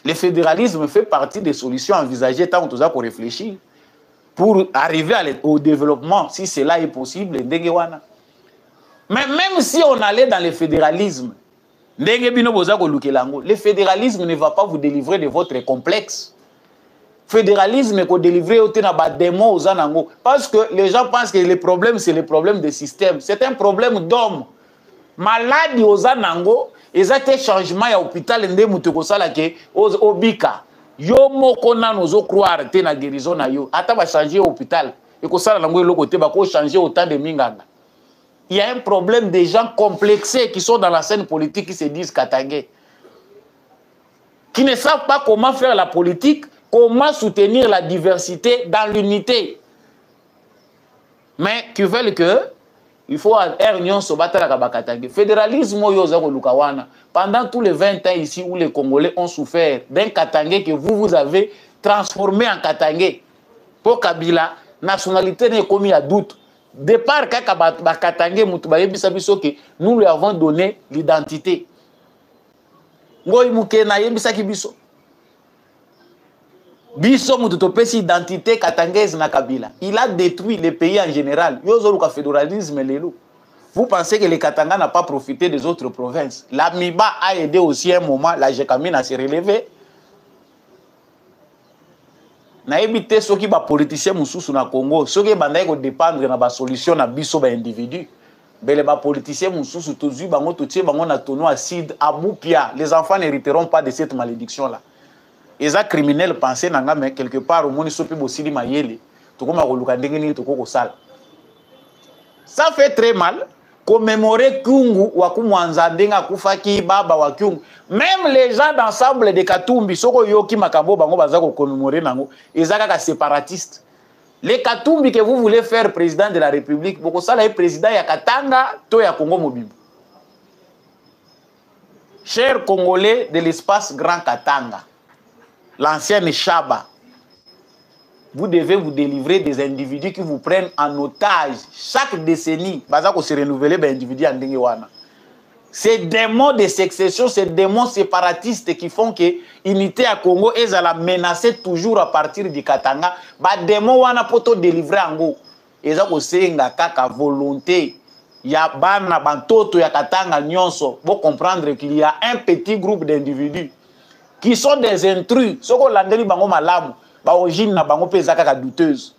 Le fédéralisme fait partie des solutions envisagées tant que nous avons réfléchi pour arriver au développement, si cela est possible. Mais même si on allait dans le fédéralisme, le fédéralisme ne va pas vous délivrer de votre complexe. Le fédéralisme est délivré au démon aux anangos. Parce que les gens pensent que le problème, c'est le problème des systèmes. C'est un problème d'homme. Malade aux anangos. Ezate changement ya hôpital nde mutu ko sala ke obika yo moko na nozo croire te na guérison na yo ata ba changer hôpital e ko sala nango eloko te ba ko changer autant de minganga. Il y a un problème des gens complexés qui sont dans la scène politique qui se disent katangais, qui ne savent pas comment faire la politique, comment soutenir la diversité dans l'unité. mais qui veulent que il faut Ernion se battre à Katangue. Fédéralisme, pendant tous les 20 ans ici où les Congolais ont souffert d'un Katangé que vous avez transformé en Katangé. Pour Kabila, nationalité n'est commis à doute. Départ, Katangé, nous lui avons donné l'identité. Biso mututopesi identité katangaise na Kabila. Il a détruit les pays en général. Yozoruka fédéralisme lelo. Vous pensez que le Katanga n'a pas profité des autres provinces? La MIBA a aidé aussi un moment la Jekamine à se relever. Na évité ceux qui ba politiciens mususu na Congo, ceux qui bandai ko dépendre na ba solution na biso ba individu. Bele ba politiciens mususu tozu bango totie bango na tono acide à Moupia. Les enfants n'hériteront pas de cette malédiction là. Et ça criminel pensé nanga mais quelque part au monde sopi bosili mayele to koma ko luka ndenge ni to ko sala. Ça fait très mal commémorer Kungu wa kumwanza ndenga kufaki baba wa Kungu. Même les gens d'ensemble de Katumbi soko yoki makambo bango baza ko commémorer nango ezaka ka séparatiste. Les Katumbi que vous voulez faire président de la République boko sala est président ya Katanga to ya Congo Mobimbo. Chers Congolais de l'espace Grand Katanga, l'ancienne Chaba, vous devez vous délivrer des individus qui vous prennent en otage chaque décennie. Se renouveler des individus en Dengewana. Ces démons de succession, ces démons séparatistes qui font que l'unité à Congo est à la menacer toujours à partir du Katanga. Les démons wana poto délivrer en go. Et ça c'est une volonté. Il y a bana bantoto ya Katanga nyonso. Pour comprendre qu'il y a un petit groupe d'individus qui sont des intrus. Ce qu'on l'a dit, bango malamu, origine na bango pezaka ka douteuse.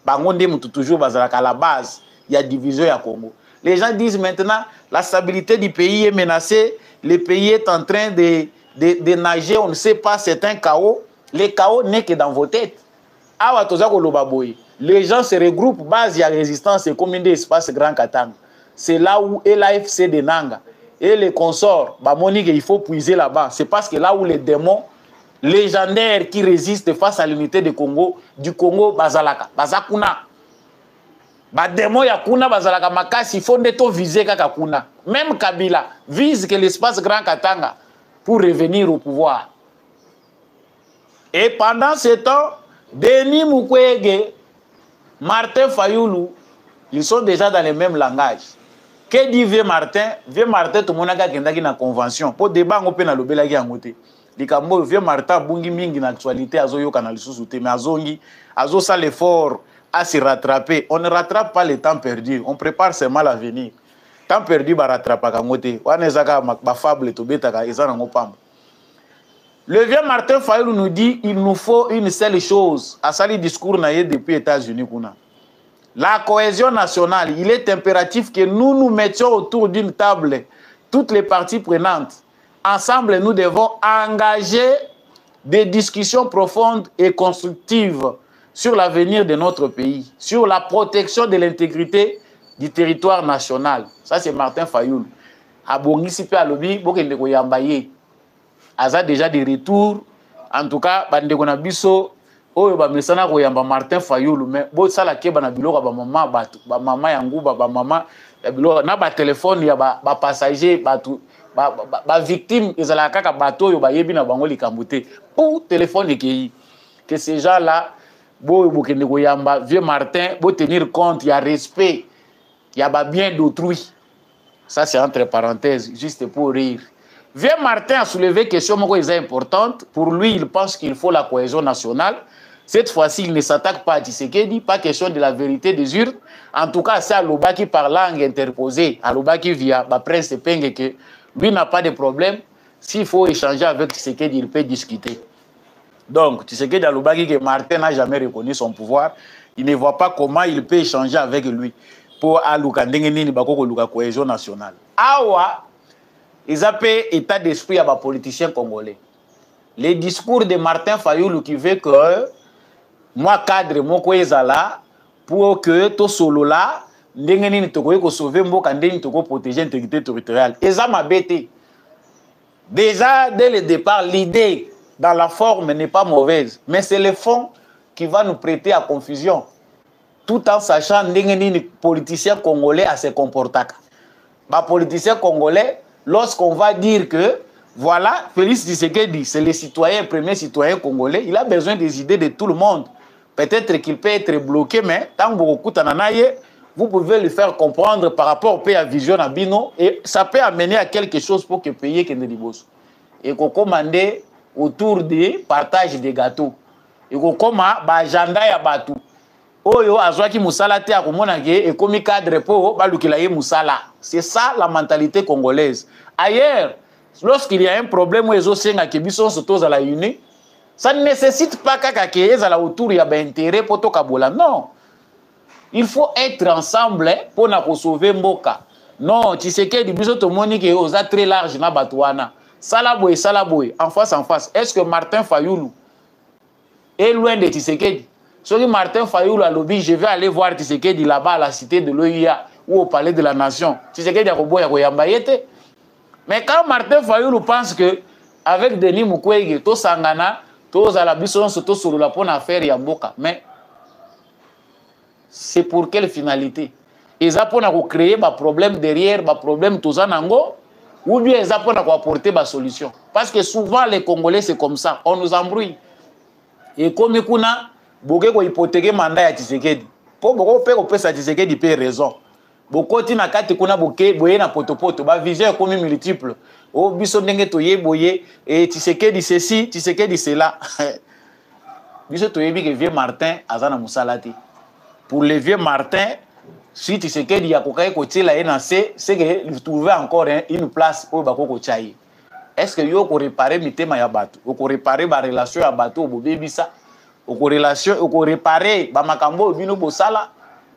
Bango ndé mutu toujours bazalaka à la base. Il y a division ya Congo. Les gens disent maintenant la stabilité du pays est menacée. Le pays est en train de nager. On ne sait pas, c'est un chaos. Le chaos n'est que dans vos têtes. Awa tozako lobaboy. Les gens se regroupent base ya résistance et commune d'espace Grand Katanga. C'est là où l'AFC de Nanga et les consorts, bah Monique, il faut puiser là-bas. C'est parce que là où les démons légendaires qui résistent face à l'unité du Congo, Bazalaka, Bazakuna. Bah démons Yakuna, Bazalaka, Makasi, il faut neto viser Kakakuna. Même Kabila vise que l'espace Grand Katanga pour revenir au pouvoir. Et pendant ce temps, Denis Mukwege, Martin Fayoulou, ils sont déjà dans le même langage. Que dit Vieux Martin? Vieux Martin, tout le monde a une convention. Pour débat, on peut na lobela qui a ngoté. Likambo Vieux Martin, bungi mingi na actualité, azo yo kanal sous-souté, mais azongi, azo ça l'effort à se rattraper. On ne rattrape pas le temps perdu. On prépare seulement l'avenir. Temps perdu, ba rattrape ka ngoté. Wane zaka ba fable to betaka ezana ngopamba. Le Vieux Martin Fayoulou nous dit il nous faut une seule chose. À ça le discours naïe depuis les États-Unis kuna. La cohésion nationale, il est impératif que nous nous mettions autour d'une table, toutes les parties prenantes. Ensemble, nous devons engager des discussions profondes et constructives sur l'avenir de notre pays, sur la protection de l'intégrité du territoire national. Ça, c'est Martin Fayoulou. À Bongisipe à Lobi, Bokendeko Yambaye. Aza déjà des retours. En tout cas, Bandeko Nabiso. Oh, ba mesana ko yamba Martin Fayoulou mais bo sala ke bana biloko ba mama batu ba mama yangu ba mama ya biloko na ba téléphone ya ba passager batu ba victime ezala kaka bato yo ba yebi na bango likambote pour téléphone ki que ces gens là bo bokende ko yamba Vieux Martin bo tenir compte il y a respect il y a ba bien d'autrui. Ça c'est entre parenthèses juste pour rire. Vieux Martin a soulevé une question importante. Pour lui, il pense qu'il faut la cohésion nationale. Cette fois-ci, il ne s'attaque pas à Tshisekedi, pas question de la vérité des urnes. En tout cas, c'est Alobaki par langue interposée, Alobaki via Prince Penge, que lui n'a pas de problème. S'il faut échanger avec Tshisekedi, il peut discuter. Donc, Tshisekedi Alobaki, que Martin n'a jamais reconnu son pouvoir, il ne voit pas comment il peut échanger avec lui pour Aluka Ndengenini Bakoko Luka cohésion nationale. Awa, ils appellent état d'esprit à les politiciens congolais. Les discours de Martin Fayoulou qui veut que moi cadre moko ezala pour que to solo là ndenge ni toko ko sauver mboka ndenge toko protéger l'intégrité territoriale eza mabete déjà dès le départ l'idée dans la forme n'est pas mauvaise mais c'est le fond qui va nous prêter à confusion tout en sachant les politiciens congolais à se comporter. Les politiciens congolais, lorsqu'on va dire que, voilà, Félix Tshisekedi, c'est le citoyen, premier citoyen congolais, il a besoin des idées de tout le monde. Peut-être qu'il peut être bloqué, mais tant que vous pouvez lui faire comprendre par rapport au pays à Vision Abino, et ça peut amener à quelque chose pour que le pays ait des bosses. Et qu'on commande autour du partage des gâteaux. Et qu'on commande agenda ya batu. Oyo azwaki musala te akomona ke et comme cadre po balukila ye musala. C'est ça la mentalité congolaise. Ailleurs, lorsqu'il y a un problème où les osenga ke biso soto za la uni, ça ne nécessite pas kaka ke ezala autour ya ba intérêt poto kabola. Non. Il faut être ensemble pour na ko sauver mboka. Non, Tshisekedi biso to moni ke oza très large na batwana. Salaboy, en face. Est-ce que Martin Fayoulou est loin de Tshisekedi? Si Martin Fayoulou a lobby, je vais aller voir Tshisekedi là-bas à la cité de l'OIA ou au palais de la nation. Tshisekedi a koyambayete. Mais quand Martin Fayoulou pense que avec Denis Mukwege, to sangana, to zalabiso to sur la bonne affaire yamboka, mais c'est pour quelle finalité? Ils ont créé des problèmes derrière, des problèmes tous en ango, ou bien ils ont apporté des solutions. Parce que souvent les Congolais c'est comme ça, on nous embrouille. Et comme il boke ko hypothéquer mandat ya Tshisekedi po boko pe ko pesa Tshisekedi pe raison boko tina kati kuna boke boye na potopoto ba vision comme multiple o biso ndenge to ye boye et Tshisekedi ceci Tshisekedi cela biso to yebi que vieux Martin azana musalati pour le vieux Martin si Tshisekedi ya kokai ko tila ena c'est que il trouver encore une place pour bako ko tchaye. Est-ce que yo ko réparer mitema ya bato ko réparer ba relation ya bato bobebisa au corrélation, au réparer, bamakambo bino bosala,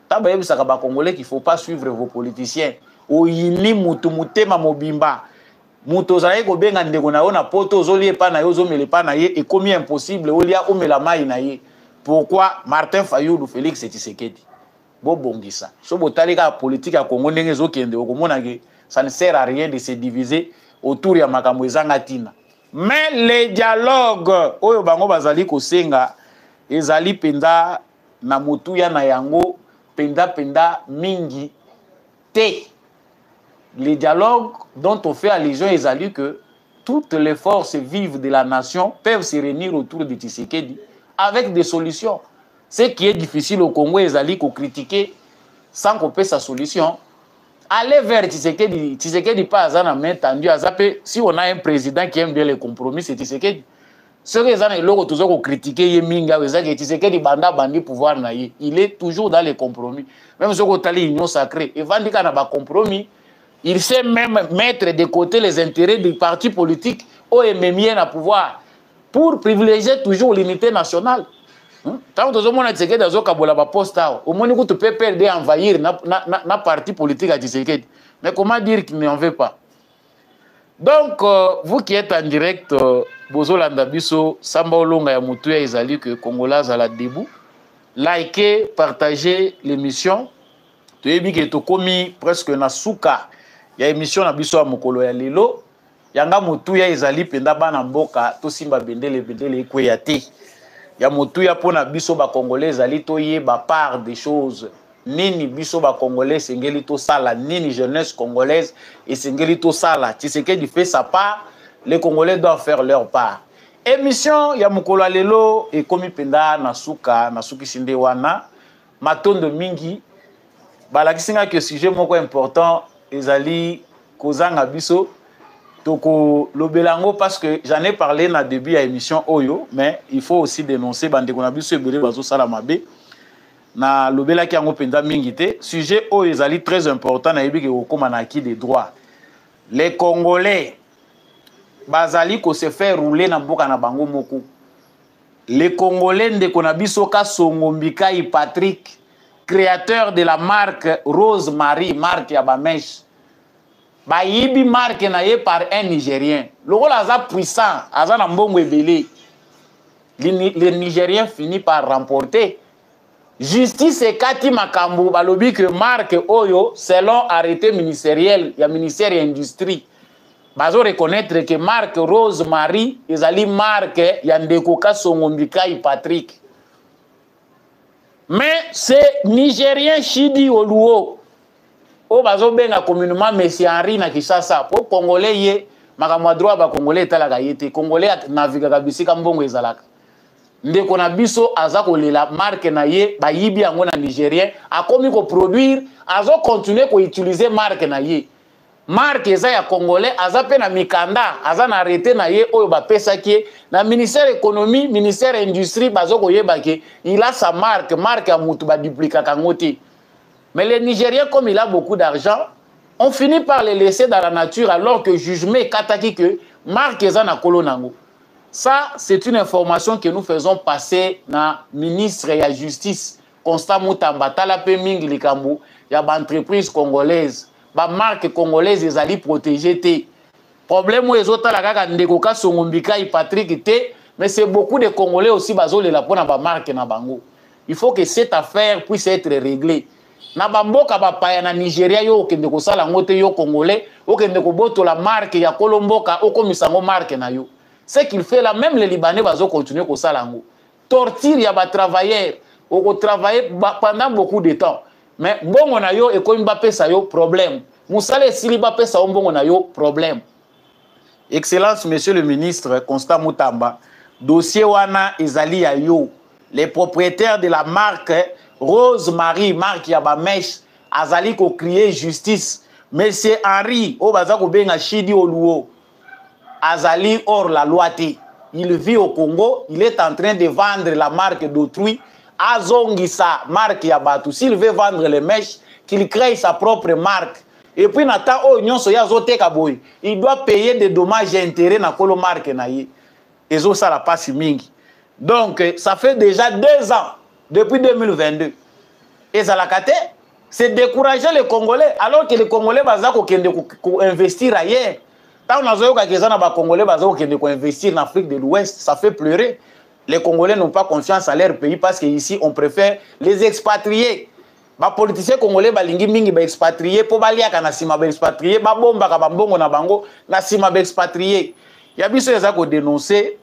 tabaye bisaka ba congolais qu'il faut pas suivre vos politiciens. O yini mutu mutema mobimba. Muto zaye ko benga ndeko na ona poto zoli pa na yo zomele pa na ye et comme impossible olia omela mai na ye. Pourquoi Martin Fayoulou Félix Tshisekedi? Bo bongisa. So botali ka politique ya Congo ndenge zokende okomona ke ça ne sert à rien de se diviser autour ya makambo ezanga tina. Mais les dialogues oyo bango bazali ko senga ezali penda na mutuya na yango penda mingi te. Les dialogues dont on fait allusion ezali que toutes les forces vives de la nation peuvent se réunir autour de Tshisekedi avec des solutions. Ce qui est difficile au Congo ezali ko critiquer sans qu'on paie sa solution. Aller vers Tshisekedi, Tshisekedi pas azana main tendue azape. Si on a un président qui aime bien les compromis, c'est Tshisekedi. Ce que les gens toujours critiqué Yeminga, Tshisekedi banda bandi pouvoir na ye. Il est toujours dans les compromis. Même ce que l'union sacrée, et Vandika n'a pas compromis, il sait même mettre de côté les intérêts du parti politique au MMI à pouvoir pour privilégier toujours l'unité nationale. Tant que tout le monde a Tshisekedi dans Kabola ba posta, au moins tu peux perdre envahir na parti politique à Tshisekedi. Mais comment dire qu'il n'en veut pas? Donc, vous qui êtes en direct, Bozo Landabiso, Samba Olonga ya Mutuya Ezali que Congolais à la debout, likez, partagez l'émission. Tu es bien que tu commis presque na souka. Il y a émission na biso à Mokolo ya Lelo. Yanga Mutuya Ezali penda bana mboka to simba bendele ekweyate. Ya Mutuya pona biso ba Congolais Ezali to ye ba part des choses. Nini biso ba Congolais sengeli to sala, nini jeunesse congolaise et sengeli to sala. Tshisekedi fait sa part, les Congolais doivent faire leur part. Émission ya Mokolo Lelo et komi penda na suki sinde wana matondo mingi balakisinga que sujet moko important ezali kozanga biso toko lobelango parce que j'en ai parlé na début à émission Oyo, mais il faut aussi dénoncer bande kona biso ebele bazo sala mabe. Na lobela ki yango penda mingi te sujet oyo ezali très important na yebi ke okoma na acquis des droits. Les Congolais bazali ko se faire rouler na mboka na bango moko. Les Congolais ndeko na biso ka Songo Mbikai Patrick, créateur de la marque Rose Marie, marque ya Bamesh. Ba yibi marque na ye par un Nigérien. Lokola aza puissant, aza na mbongo ebele. Les Nigériens finissent par remporter. Justice et Kati Makambu balobi que marque Oyo selon arrêté ministériel, il y a ministère et industrie. Bazo reconnaître que marque Rose Marie ezali marque ya ndeko ka Songo Mbikai Patrick. Mais c'est Nigérien Chidi Oluo. O bazo benga communément Messi Henri na Kisasa. Po Congolais ye, makamwa droit ba Congolais talaka yete. Congolais naviga kabisika mbongo ezalaka. Ndeko na biso aza kolela marque na ye ba yibi yango na Nigérien akomi ko produire azo continuer ko utiliser marque na ye. Marque eza ya Congolais aza pe na mikanda aza na arrêté na ye oyo ba pesaki na ministère économie ministère industrie bazo koyeba ke il a sa marque ya mutu ba duplica kangote. Mais les Nigériens comme il a beaucoup d'argent on finit par les laisser dans la nature alors que jugement kataki que marque eza na kolonango. Ça, c'est une information que nous faisons passer na ministre de la Justice, Constant Moutamba, Talape Mingi Likambo, il y a une entreprise congolaise, une marque congolaise, ils allaient protéger. Le problème, les autres, Ndekoka, Songombika, Patrick, mais c'est beaucoup de Congolais aussi, qui la marque na bango. Il faut que cette affaire puisse être réglée. Na bamboka bapaya na Nigeria yo okende kosala ngote yo Congolais, okende koboto la marque ya Kolomboka, okomisango marque na yo. Ce qu'il fait là, même les Libanais vont continuer comme ça. Torture, il y a des travailleurs. On va travailler pendant beaucoup de temps. Mais bon, on a yo et comme Mbappé, ça y a problème. Moussale si Mbappé, ça bon, on a yo problème. Excellence, monsieur le ministre Constant Moutamba, dossier wana ezali ya yo. Les propriétaires de la marque Rose-Marie, marque Yabamesh, azali ko crier justice. Monsieur Henri, au bazako benga Chidi Oluo. Azali hors la loi. Il vit au Congo, il est en train de vendre la marque d'autrui. Azongisa, marque Yabatou. S'il veut vendre les mèches, qu'il crée sa propre marque. Et puis, il doit payer des dommages et intérêts dans la marque. Et ça, la passe mingi. Donc, ça fait déjà 2 ans, depuis 2022. Et ça l'a caté, c'est décourager les Congolais, alors que les Congolais vont investir ailleurs. Quand on a les Congolais qui investir en Afrique de l'Ouest, ça fait pleurer. Les Congolais n'ont pas confiance à leur pays parce qu'ici, on préfère les expatrier. Les politiciens congolais sont expatriés pour les expatriés, expatriés. Il y a des gens qui dénoncé,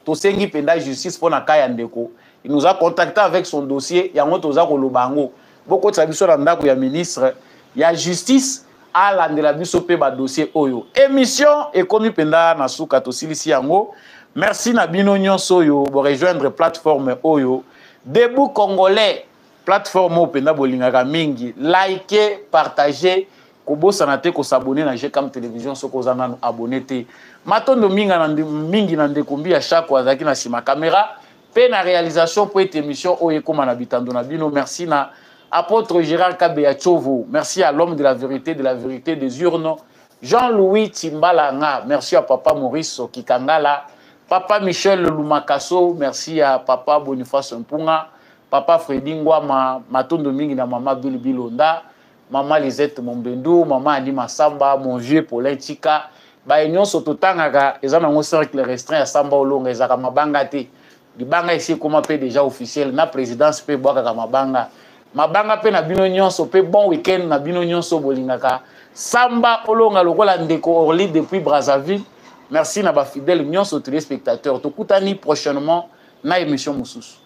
justice pour la Kayandeko. Il nous a contacté avec son dossier, il y a beaucoup de ministre, il y a justice. À la bisope ba dossier oyo émission et comme penda na suka to silisi yango merci na bino nyonso yo bo rejoindre plateforme oyo Debout Congolais plateforme penda bolingaka mingi liker partager ko bosana te ko s'abonner na GCAM télévision soko zana abonner te matondo mingi na ndekumbi à chaque fois zaki na sima caméra pe na réalisation pour cette émission oyo koma na bitando na bino merci na Apôtre Gérard Kabea Tchovo, merci à l'homme de la vérité des urnes, Jean-Louis Timbalanga, merci à Papa Maurice Kikangala, Papa Michel Lumakaso, merci à Papa Boniface Mpunga, Papa Freddy Ngwama, Matondo Mingi na Mama Bilonda, Mama Lisette Mombendou, Mama Anima Samba, mon vieux Paulin Tika, Baignon Sototanga, ils ont un cercle restreint à Samba Olonga, ils ont Mabanga te, Libanga ici comment peut déjà officiel, na présidence peut boire Mabanga. Mabanga pe na bino nyonso pe bon week-end na bino nyonso bolingaka Samba Olonga lokola ndeko Orly depuis Brazzaville. Merci na ba fidèle nyonso téléspectateurs. Tokutani prochainement na émission Moussus.